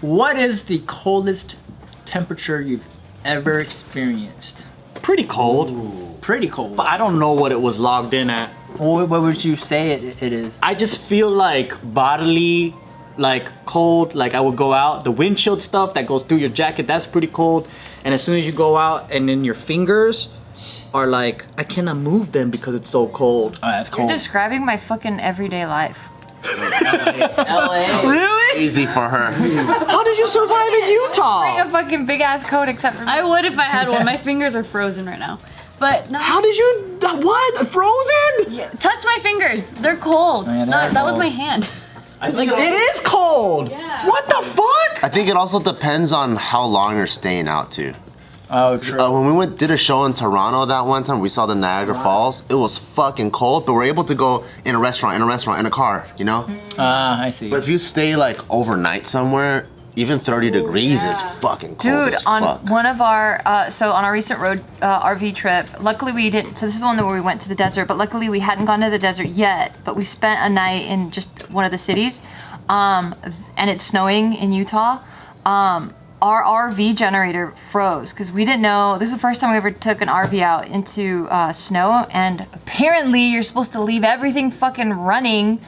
What is the coldest temperature you've ever experienced? Pretty cold. Ooh, pretty cold. But I don't know what it was logged in at. What would you say it is? I just feel like bodily, like cold. Like I would go out, the windshield stuff that goes through your jacket, that's pretty cold. And as soon as you go out, and then your fingers are like, I cannot move them because it's so cold. Oh, that's cold. You're describing my fucking everyday life. LA. Really? Easy for her. How did you survive in Bring Utah? a fucking big ass coat except for me. I would if I had one. My fingers are frozen right now. But no. How did you, what? Frozen? Yeah. Touch my fingers. They're cold. Oh, yeah, they No, are that was cold. my hand. Like, it is cold. Yeah. What the fuck? I think it also depends on how long you're staying out too. Oh, true. When we did a show in Toronto that one time, we saw the Niagara Falls. It was fucking cold, but we're able to go in a restaurant, in a car, you know? I see. But if you stay like overnight somewhere, even 30 degrees is fucking cold Dude, as on fuck. one of our, so on our recent road RV trip, luckily we didn't, so this is the one where we went to the desert, but luckily we hadn't gone to the desert yet, but we spent a night in just one of the cities, and it's snowing in Utah. Our RV generator froze because we didn't know, this is the first time we ever took an RV out into snow, and apparently you're supposed to leave everything fucking running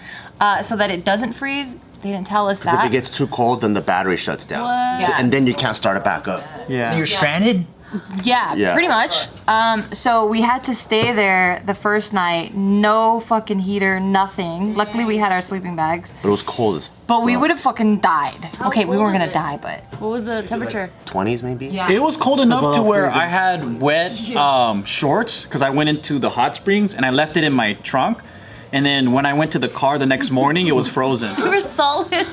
so that it doesn't freeze. They didn't tell us Because that. if it gets too cold, then the battery shuts down. What? So- Yeah. and then you can't start it back up. Yeah. You're stranded? Yeah, pretty much. So we had to stay there the first night, no fucking heater, nothing. Luckily we had our sleeping bags. But it was cold as fuck. But we would have fucking died. Okay, we weren't gonna die, but. What was the temperature? 20s maybe? Yeah. It was cold enough to below where freezing. I had wet shorts because I went into the hot springs and I left it in my trunk. And then when I went to the car the next morning, it was frozen. You were solid.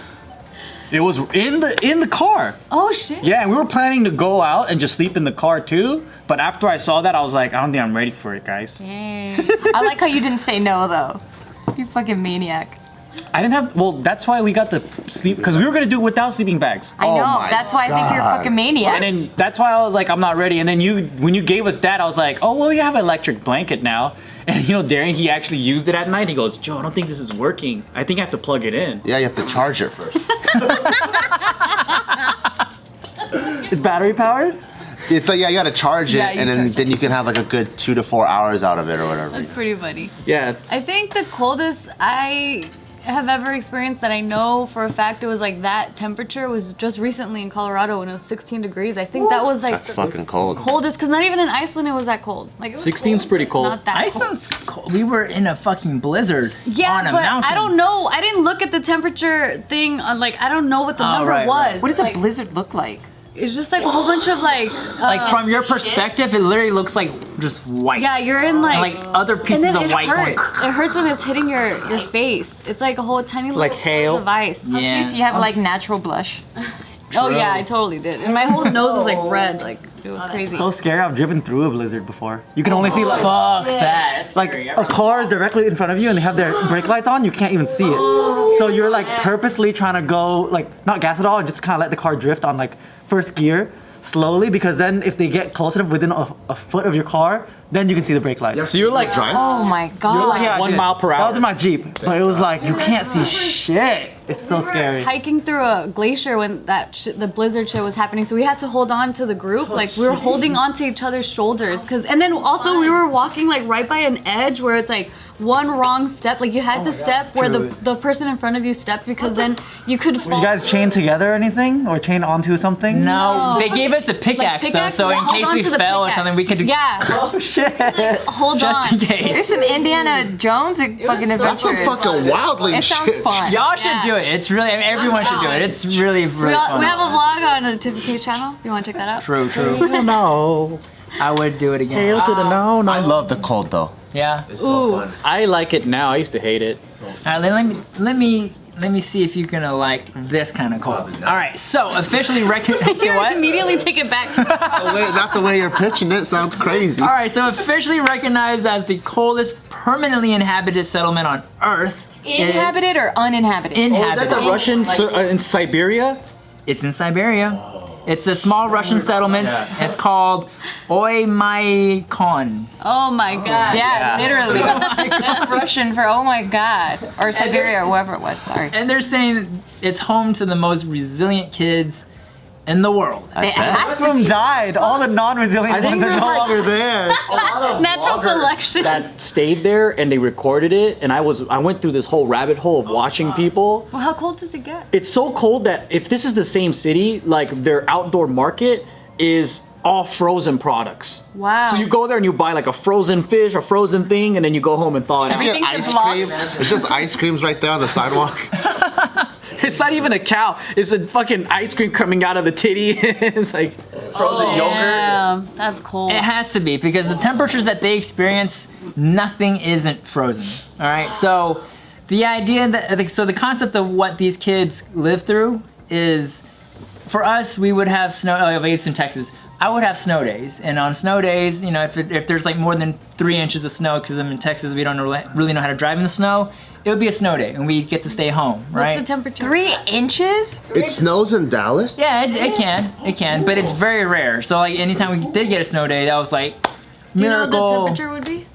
It was in the car. Oh shit. Yeah, and we were planning to go out and just sleep in the car too. But after I saw that, I was like, I don't think I'm ready for it, guys. Dang. I like how you didn't say no though. You fucking maniac. I didn't have, well, that's why we got the sleep, because we were going to do it without sleeping bags. I know, my that's why I think you're a God. fucking maniac. And then that's why I was like, I'm not ready. And then when you gave us that, I was like, oh, well, you have an electric blanket now. And you know, Darren, he actually used it at night. He goes, Joe, I don't think this is working. I think I have to plug it in. Yeah, you have to charge it first. It's battery powered? It's like, yeah, you gotta charge it, Yeah, you and charge then you can have like a good 2 to 4 hours out of it or whatever. That's pretty funny. Yeah. I think the coldest I have ever experienced that I know for a fact it was like that temperature was just recently in Colorado when it was 16 degrees. I think that was like That's the fucking cold. coldest, because not even in Iceland it was that cold. Like it was 16's cold, pretty but cold. Not that Iceland's cold. We were in a fucking blizzard Yeah, on a but mountain. I don't know. I didn't look at the temperature thing on like I don't know what the Oh, number right, was. right. What does like, a blizzard look like? It's just like a whole bunch of like Like from your perspective, it literally looks like just white. yeah, you're in And, like other and pieces then of it white going. hurts. It hurts when it's hitting your face. It's like a whole tiny little like hail. piece of ice. Yeah. Do you have like natural blush? Oh yeah, I totally did. And my whole nose was like red. Like it was crazy. So scary. I've driven through a blizzard before. You can only see like Fuck that. That's like scary. a car is directly in front of you and they have their brake lights on. You can't even see it. So you're like purposely trying to go like not gas at all, just kind of let the car drift on like first gear slowly, because then if they get close enough within a foot of your car, then you can see the brake lights. So you're like, Oh my god. Yeah, I 1 did. mile per That hour. was in my Jeep, but it was like you can't see shit. It's so scary. Hiking through a glacier when the blizzard shit was happening, so we had to hold on to the group. Like we were holding on to each other's shoulders, and then also we were walking like right by an edge where it's like one wrong step, like you had to step where the person in front of you stepped, because then you could Were fall. you guys chained together or anything, or chained onto something? No, they gave us a pickaxe, Pickaxe, though, so in hold case on we to the fell or pickaxe. something, we could Yeah, Oh shit. hold just on. in There's case. some Indiana Jones fucking That's some adventures. fucking wildling It sounds shit. fun. Y'all should Yeah. do it. It's really, I mean, everyone should do it. It's really, We, really all, we have fun. a vlog on the Tiffany channel. You want to check that out? True, true. No. I would do it again. Hail to the no. I love the cold though. Yeah. It's so fun. I like it now. I used to hate it. All right, let me see if you're gonna like this kind of cold. All right, so officially recognized. You What? immediately take it back. Not the way you're pitching it sounds crazy. All right, so officially recognized as the coldest permanently inhabited settlement on Earth. is- Inhabited or uninhabited? Inhabited. Russian in Siberia? It's in Siberia. It's a small Russian settlement. It's called Oymyakon. Oh my god. Yeah, literally. That's Russian for oh my god. Or Siberia or wherever it was, sorry. And they're saying it's home to the most resilient kids in the world. It has Some of to them be. died. All the non-resilient I think ones are there's no like- longer there. A lot of Natural vloggers selection. that stayed there and they recorded it, and I went through this whole rabbit hole of watching people. Well, how cold does it get? It's so cold that if this is the same city, like their outdoor market is all frozen products. Wow. So you go there and you buy like a frozen fish, a frozen thing, and then you go home and thaw it out. Everything's in Ice blocks. cream. It's just ice creams right there on the sidewalk. It's not even a cow. It's a fucking ice cream coming out of the titty. It's like frozen yogurt. Damn, that's cold. It has to be because the temperatures that they experience, nothing isn't frozen. All right, so the idea that so the concept of what these kids live through is, for us, we would have snow. Like it's in Texas, I would have snow days, and on snow days, you know, if there's like more than 3 inches of snow, because I'm in Texas, we don't really know how to drive in the snow. It would be a snow day, and we get to stay home, right? What's the temperature? 3 inches? It snows in Dallas? Yeah, it can, but it's very rare. So like anytime we did get a snow day, that was like Do you know miracle. what the temperature would be?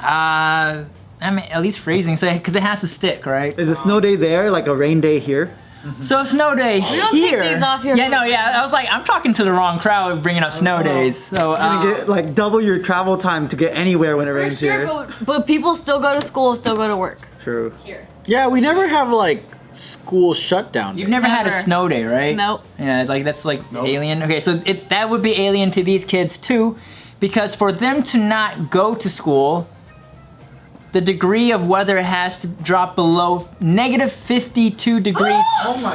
I mean, at least freezing, so because it has to stick, right? Is a snow day there like a rain day here? So snow day We don't take days off here. Yeah, no, yeah. I was like, I'm talking to the wrong crowd bringing up snow days. So You get like double your travel time to get anywhere when it For rains sure, here. but people still go to school, still go to work. True. Yeah, we never have like school shutdown. you've never had a Never. snow day, right? Nope. Yeah, it's like that's like alien. Okay, so that would be alien to these kids too, because for them to not go to school, the degree of weather has to drop below negative 52 degrees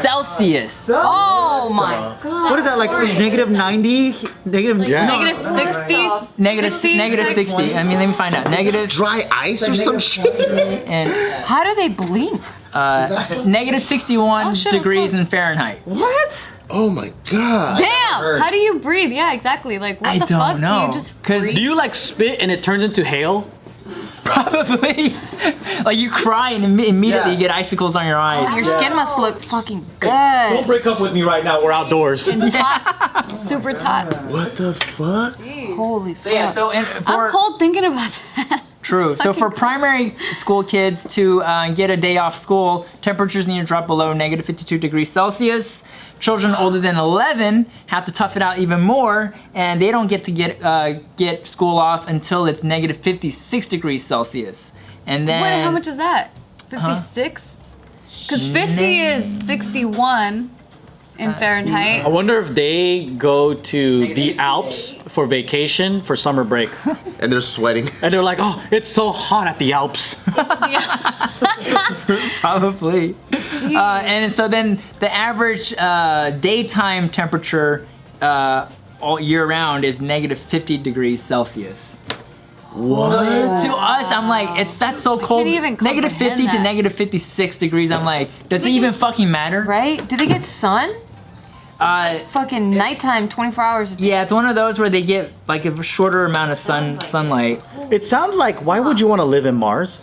Celsius. Oh my god. What is that, like negative 90? Negative, Yeah. Negative 60s. Negative 60? negative 60. I mean, let me find out. Negative Dry ice or some shit? and How do they blink? negative 61 Oh, shit, it was degrees close. in Fahrenheit. What? Oh my god. Damn! How do you breathe? Yeah, exactly. Like, what I the don't fuck? Do know, you just 'cause freeze? Do you like spit and it turns into hail? Probably. Like you cry and immediately Yeah. you get icicles on your eyes. Your skin must look fucking good. break up with me right now. We're outdoors. Taut. Super taut. What the fuck? Holy fuck. Yeah, so and I'm for cold thinking about that. true. So for primary school kids to get a day off school, temperatures need to drop below negative 52 degrees Celsius. Children older than 11 have to tough it out even more, and they don't get to get school off until it's negative 56 degrees Celsius. And then Wait, how much is that? 56? Because 50 is 61 in Fahrenheit. I wonder if they go to the Alps for vacation for summer break. And they're sweating. And they're like, oh, it's so hot at the Alps. Probably. And so then the average daytime temperature all year round is negative 50 degrees Celsius. What? To us, I'm like, that's so cold. even Negative 50 comprehend to that. negative 56 degrees. I'm like, does it even fucking matter? Right? Do they get sun? Fucking nighttime, 24 hours a day. Yeah, it's one of those where they get like a shorter amount of sunlight. It sounds like, why would you want to live in Mars?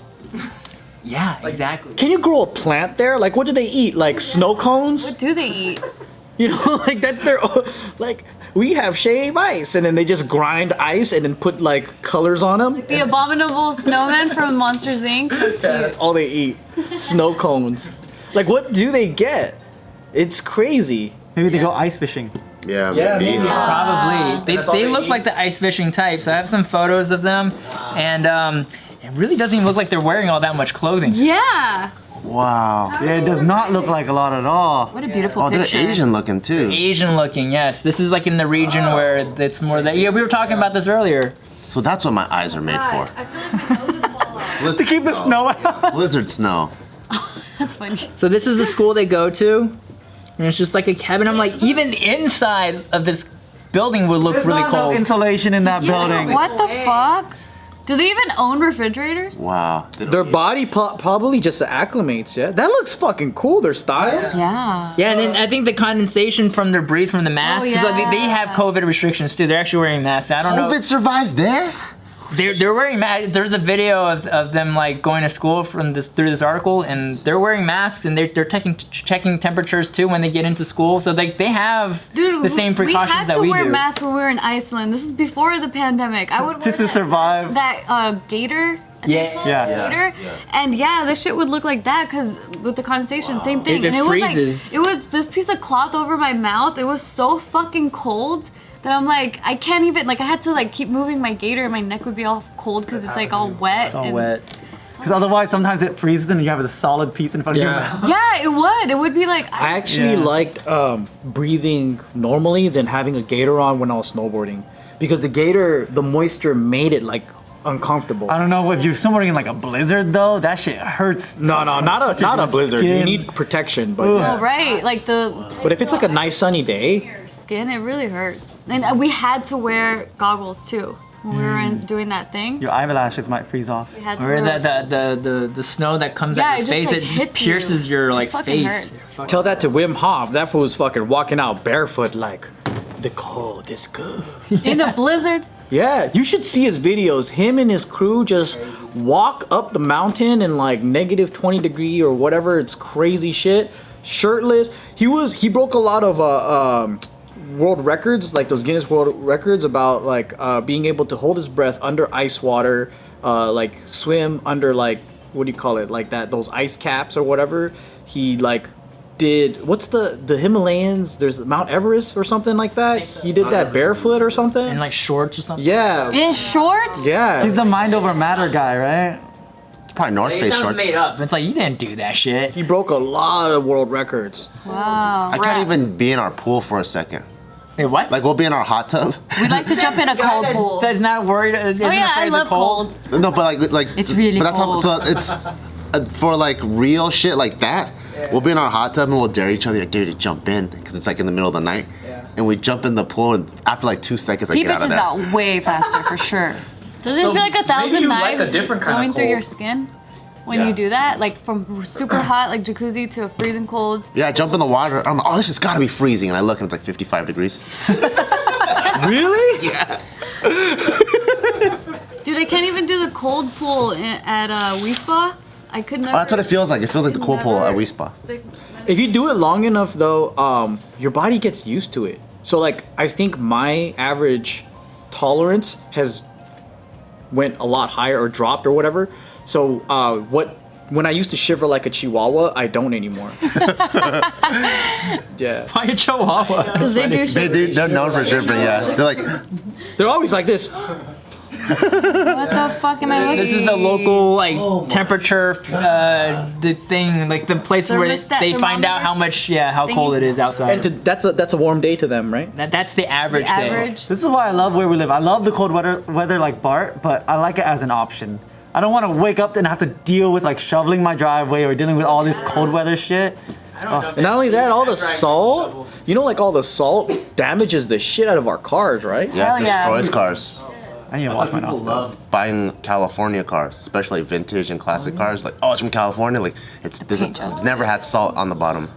Yeah, exactly. Can you grow a plant there? Like, what do they eat? Like snow cones? What do they eat? You know, like that's their, like, we have shave ice, and then they just grind ice and then put like colors on them. The abominable snowman from Monsters Inc. That's all they eat. Snow cones. Like, what do they get? It's crazy. Maybe they go ice fishing. Yeah, Yeah, maybe. maybe. Probably. That's all They they look eat. like the ice fishing type. So I have some photos of them, and it really doesn't even look like they're wearing all that much clothing. Yeah. Wow. Yeah, it does not look like a lot at all. What a beautiful Oh, they're picture. Asian looking too. Asian looking, yes. This is like in the region where it's more that. Yeah, we were talking about this earlier. So that's what my eyes are made for. To keep the snow out. Blizzard snow. That's funny. So this is the school they go to, and it's just like a cabin. I'm like, even inside of this building would look There's really not enough cold. insulation in that building. What the fuck? Do they even own refrigerators? Wow. Their body probably just acclimates, yeah? That looks fucking cool, their style. Yeah. Yeah, and then I think the condensation from their breath from the mask, because yeah. they have COVID restrictions too. They're actually wearing masks. I don't know. COVID survives there? they're wearing masks. There's a video of them like going to school through this article, and they're wearing masks and they're checking temperatures too when they get into school. So they have the same precautions that we do. We had to wear masks when we were in Iceland. This is before the pandemic. I would Just to survive. that gator. Yeah. And this shit would look like that because with the condensation, same thing. It and freezes. It was this piece of cloth over my mouth. It was so fucking cold that I'm like, I can't even, like, I had to like keep moving my gaiter and my neck would be all cold because it's like all wet. It's all wet. Because otherwise, sometimes it freezes and you have a solid piece in front of your mouth. Yeah, it would. It would be like. I actually liked breathing normally than having a gaiter on when I was snowboarding, because the gaiter, the moisture made it like uncomfortable. I don't know if you're snowboarding in like a blizzard though. That shit hurts. No, not a blizzard. You need protection, but Oh, right. Like But if it's like a nice sunny day, skin, it really hurts. And we had to wear goggles too when we were doing that thing. Your eyelashes might freeze off. We had to Or wear the snow that comes Yeah, out it your just, face, like, it just hits pierces you. your like It fucking face. hurts. tell that to Wim Hof. That fool was fucking walking out barefoot like, the cold is good. in a blizzard. Yeah, you should see his videos. Him and his crew just walk up the mountain in like negative 20 degree or whatever. It's crazy shit. Shirtless. He broke a lot of world records, like those Guinness World Records about like being able to hold his breath under ice water, like swim under like, what do you call it? Like that, those ice caps or whatever. He like did, what's the Himalayas? There's Mount Everest or something like that. He did that barefoot or something. And like shorts or something. Yeah. In shorts? Yeah. He's the mind over matter guy, right? Probably North It Face sounds shorts. made up. It's like you didn't do that shit. He broke a lot of world records. Wow. I can't even be in our pool for a second. Wait, what? Like we'll be in our hot tub. We'd like to jump in a cold pool. That's not worried. Oh yeah, I love cold. No, but like It's really but that's cold. How, so it's for like real shit like that. We'll be in our hot tub and we'll dare each other to jump in because it's like in the middle of the night. And we jump in the pool and after like 2 seconds I He get out of bitches there. out way faster for sure. Does it feel like a maybe thousand you like a knives different kind of going through your cold. skin when you do that? Like from super hot, like jacuzzi, to a freezing cold. Yeah, I jump in the water. I'm like, oh, this has got to be freezing. And I look and it's like 55 degrees. Really? Yeah. Dude, I can't even do the cold pool at Wispa. I could never. Oh, that's what it feels like. It feels like the cold pool at Wispa. If you do it long enough though, your body gets used to it. So like, I think my average tolerance has went a lot higher or dropped or whatever. So when I used to shiver like a chihuahua, I don't anymore. Yeah. Why a chihuahua? Because they do shit. They're known for shivering, yeah. They're like, They're always like this. What the fuck am I looking? This is the local like temperature, the thing, like the place where Thermostat, they find out how much, how cold it is outside. And that's a warm day to them, right? That's the average The day. average. This is why I love where we live. I love the cold weather like Bart, but I like it as an option. I don't want to wake up and have to deal with like shoveling my driveway or dealing with all this cold weather shit. And not only that, all the salt, like all the salt damages the shit out of our cars, right? yeah, Hell yeah. destroys cars. I need to wash my People nose. love buying California cars, especially vintage and classic cars. Like, oh, it's from California. Like, it's never had salt on the bottom.